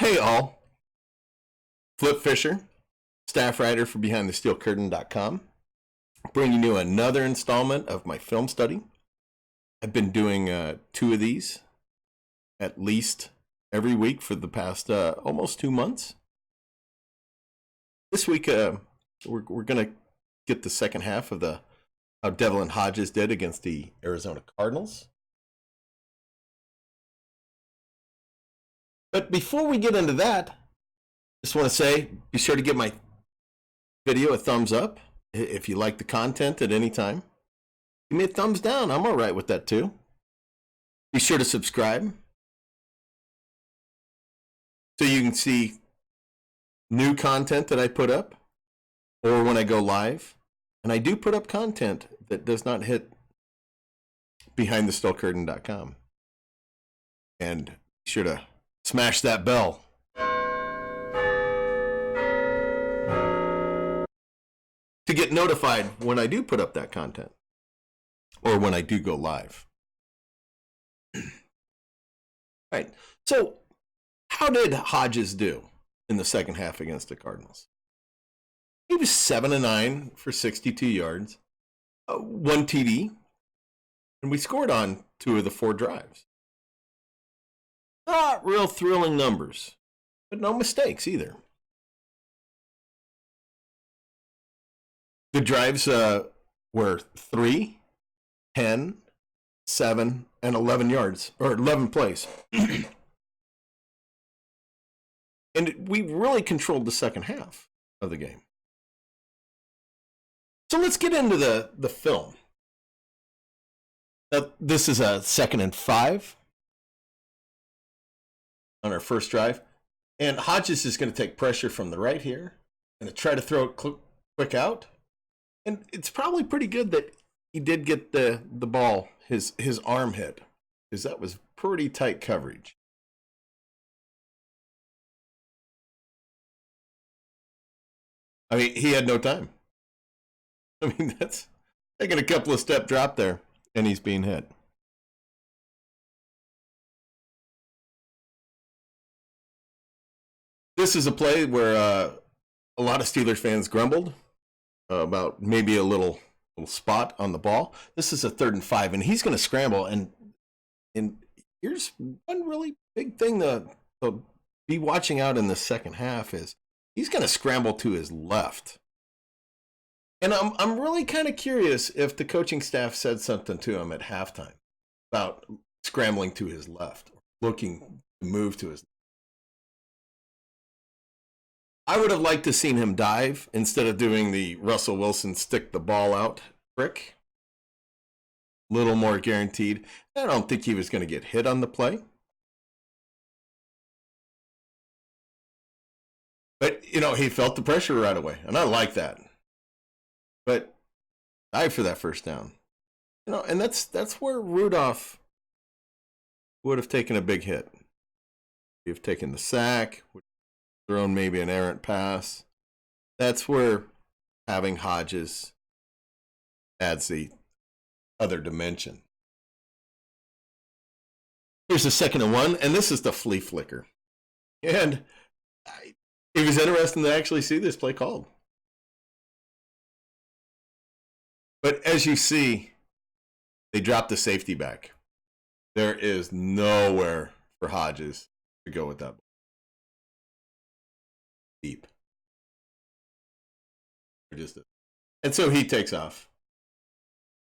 Hey all, Flip Fisher, staff writer for BehindTheSteelCurtain.com, bringing you another installment of my film study. I've been doing 2 of these at least every week for the past almost 2 months. This week we're going to get the second half of how Devlin Hodges did against the Arizona Cardinals. But before we get into that, just want to say, be sure to give my video a thumbs up if you like the content at any time. Give me a thumbs down. I'm all right with that too. Be sure to subscribe so you can see new content that I put up or when I go live. And I do put up content that does not hit BehindTheSteelCurtain.com. And be sure to smash that bell to get notified when I do put up that content or when I do go live. All right. So how did Hodges do in the second half against the Cardinals? He was 7-9 for 62 yards, 1 TD, and we scored on 2 of the 4 drives. Not real thrilling numbers, but no mistakes either. The drives were 3, 10, 7, and 11 yards, or 11 plays. And we really controlled the second half of the game. So let's get into the film. Now, this is a 2nd and 5 on our first drive. And Hodges is going to take pressure from the right here and try to throw it quick out. And it's probably pretty good that he did get the ball, his arm hit, because that was pretty tight coverage. I mean, he had no time. I mean, that's taking a couple of step drop there, and he's being hit. This is a play where a lot of Steelers fans grumbled about maybe a little spot on the ball. This is a 3rd and 5, and he's going to scramble. And here's one really big thing to be watching out in the second half is he's going to scramble to his left. And I'm really kind of curious if the coaching staff said something to him at halftime about scrambling to his left, looking to move to his left. I would have liked to seen him dive instead of doing the Russell Wilson stick the ball out trick. A little more guaranteed. I don't think he was going to get hit on the play. But, he felt the pressure right away, and I like that. But dive for that first down. And that's where Rudolph would have taken a big hit. He'd have taken the sack, thrown maybe an errant pass. That's where having Hodges adds the other dimension. Here's the 2nd and 1, and this is the flea flicker. And it was interesting to actually see this play called. But as you see, they dropped the safety back. There is nowhere for Hodges to go with that ball. Deep. And so he takes off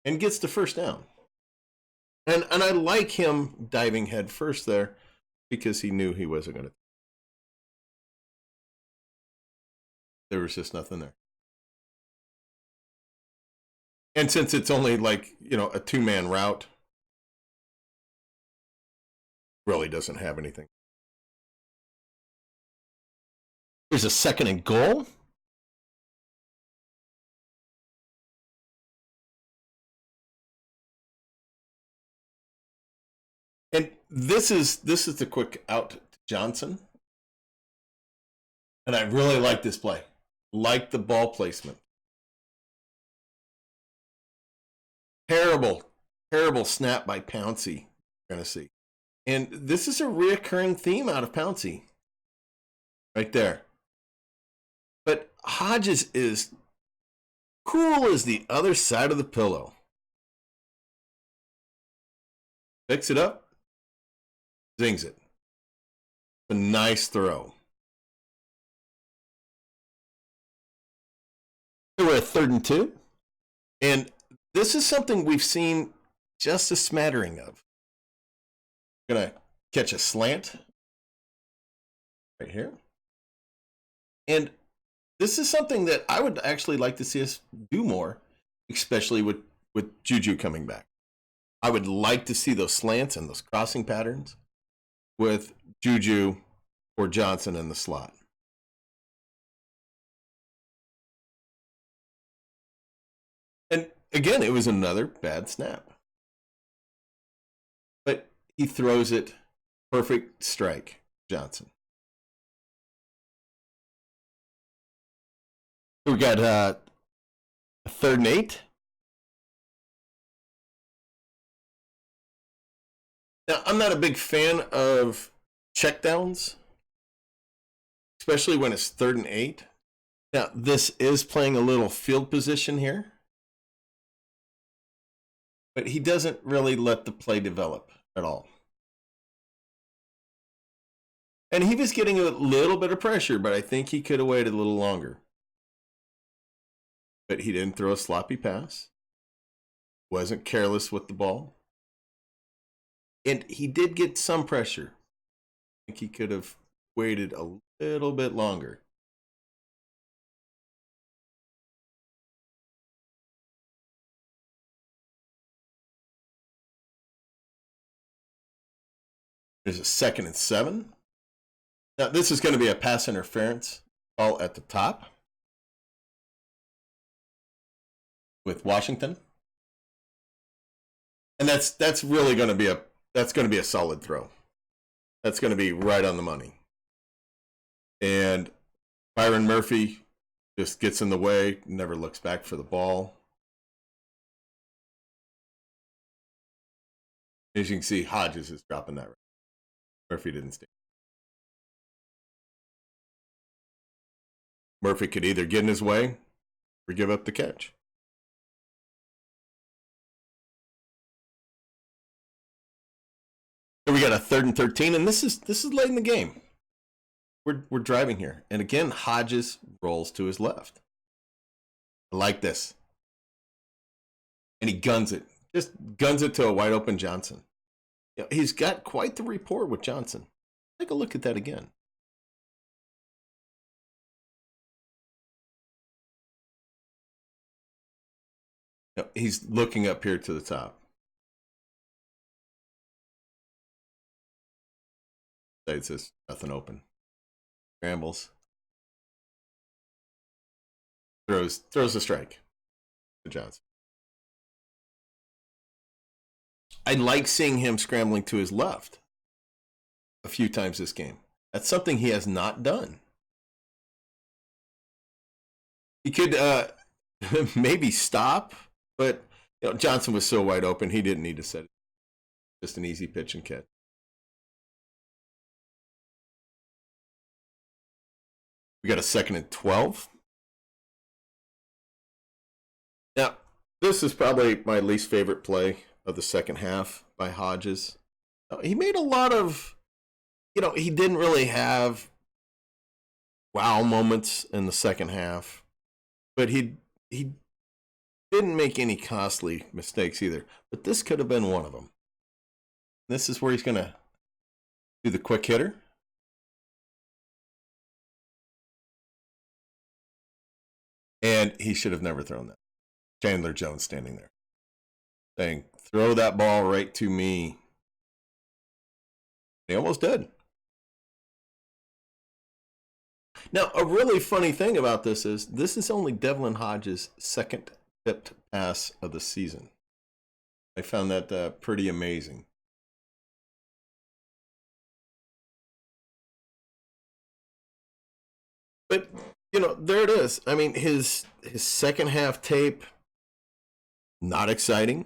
and gets the first down. And I like him diving head first there because he knew he wasn't going to. There was just nothing there. And since it's only like, a 2-man route, really doesn't have anything. There's a 2nd and goal. And this is the quick out to Johnson. And I really like this play. Like the ball placement. Terrible snap by Pouncey. You're going to see. And this is a reoccurring theme out of Pouncey. right there. But Hodges is cool as the other side of the pillow. Picks it up, zings it. A nice throw. We're at 3rd and 2. And this is something we've seen just a smattering of. Gonna catch a slant right here. And this is something that I would actually like to see us do more, especially with Juju coming back. I would like to see those slants and those crossing patterns with Juju or Johnson in the slot. And again, it was another bad snap. But he throws it. Perfect strike, Johnson. We got a 3rd and 8. Now, I'm not a big fan of checkdowns, especially when it's 3rd and 8. Now, this is playing a little field position here, but he doesn't really let the play develop at all. And he was getting a little bit of pressure, but I think he could have waited a little longer. But he didn't throw a sloppy pass. Wasn't careless with the ball. And he did get some pressure. I think he could have waited a little bit longer. There's a 2nd and 7. Now, this is going to be a pass interference call at the top with Washington. And that's really going to be a solid throw. That's going to be right on the money. And Byron Murphy just gets in the way, never looks back for the ball. As you can see, Hodges is dropping that. Murphy didn't stay. Murphy could either get in his way or give up the catch. So we got a 3rd and 13, and this is late in the game. We're driving here, and again, Hodges rolls to his left. I like this, and he guns it. Just guns it to a wide open Johnson. You know, he's got quite the rapport with Johnson. Take a look at that again. You know, he's looking up here to the top. It says nothing open. Scrambles. Throws a strike to Johnson. I like seeing him scrambling to his left a few times this game. That's something he has not done. He could maybe stop, but you know, Johnson was so wide open, he didn't need to set it. Just an easy pitch and catch. We got a 2nd and 12. Now, this is probably my least favorite play of the second half by Hodges. He made a lot of, you know, he didn't really have wow moments in the second half, but he didn't make any costly mistakes either. But this could have been one of them. This is where he's going to do the quick hitter. And he should have never thrown that. Chandler Jones standing there saying, throw that ball right to me. He almost did. Now, a really funny thing about this is only Devlin Hodges' second tipped pass of the season. I found that pretty amazing. But, you know, there it is. I mean, his second half tape, not exciting.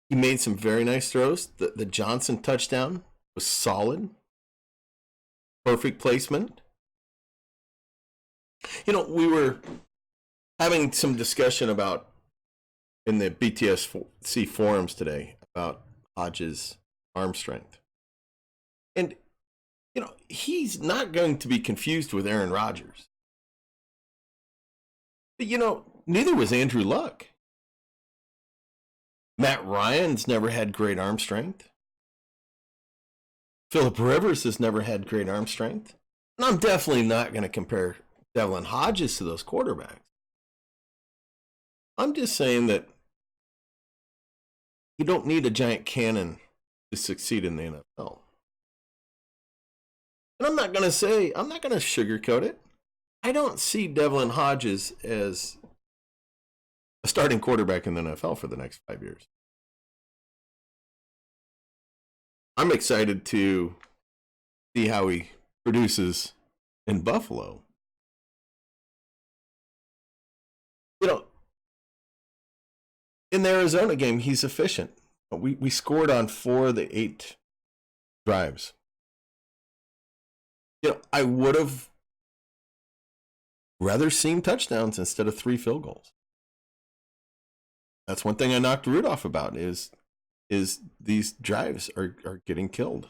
He made some very nice throws. The Johnson touchdown was solid. Perfect placement. We were having some discussion about in the BTSC forums today about Hodges' arm strength. And, he's not going to be confused with Aaron Rodgers. But, neither was Andrew Luck. Matt Ryan's never had great arm strength. Phillip Rivers has never had great arm strength. And I'm definitely not going to compare Devlin Hodges to those quarterbacks. I'm just saying that you don't need a giant cannon to succeed in the NFL. And I'm not going to sugarcoat it. I don't see Devlin Hodges as a starting quarterback in the NFL for the next 5 years. I'm excited to see how he produces in Buffalo. In the Arizona game, he's efficient. We scored on 4 of the 8 drives. I would have rather seen touchdowns instead of 3 field goals. That's one thing I knocked Rudolph about is these drives are getting killed.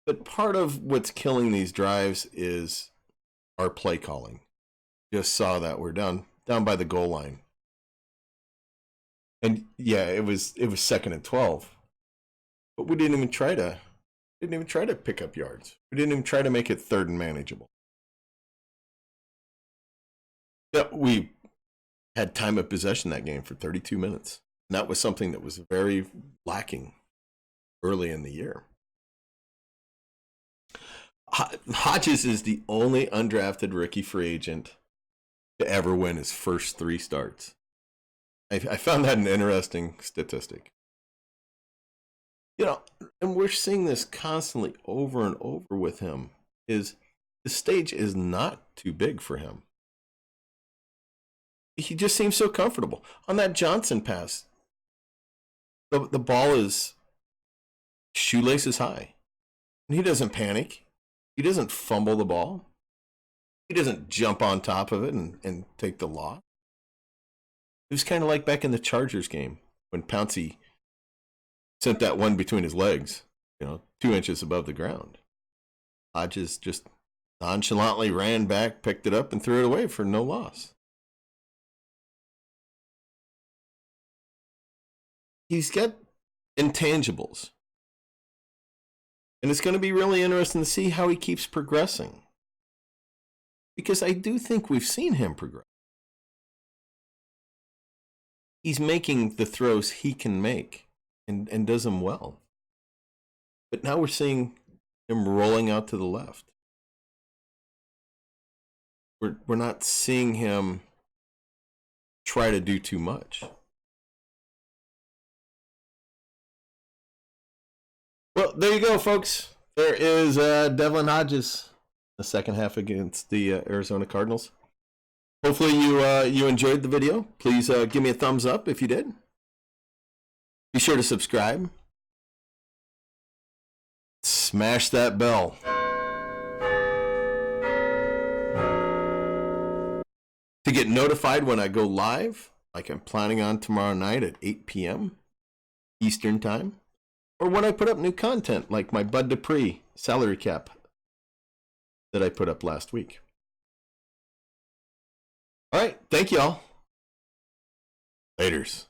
But part of what's killing these drives is our play calling. Just saw that we're down by the goal line. And yeah, it was 2nd and 12. But we didn't even try to pick up yards. We didn't even try to make it 3rd and manageable. Yeah, we had time of possession that game for 32 minutes. And that was something that was very lacking early in the year. Hodges is the only undrafted rookie free agent to ever win his first 3 starts. I found that an interesting statistic. And we're seeing this constantly over and over with him, is the stage is not too big for him. He just seems so comfortable. On that Johnson pass, the ball is shoelaces high. And he doesn't panic. He doesn't fumble the ball. He doesn't jump on top of it and take the loss. It was kind of like back in the Chargers game when Pouncey sent that one between his legs, 2 inches above the ground. Hodges just nonchalantly ran back, picked it up, and threw it away for no loss. He's got intangibles. And it's going to be really interesting to see how he keeps progressing. Because I do think we've seen him progress. He's making the throws he can make and does them well. But now we're seeing him rolling out to the left. We're not seeing him try to do too much. Well, there you go, folks. There is Devlin Hodges, the second half against the Arizona Cardinals. Hopefully you enjoyed the video. Please give me a thumbs up if you did. Be sure to subscribe. Smash that bell. To get notified when I go live, like I'm planning on tomorrow night at 8 p.m. Eastern Time. Or when I put up new content, like my Bud Dupree salary cap that I put up last week. All right. Thank y'all. Laters.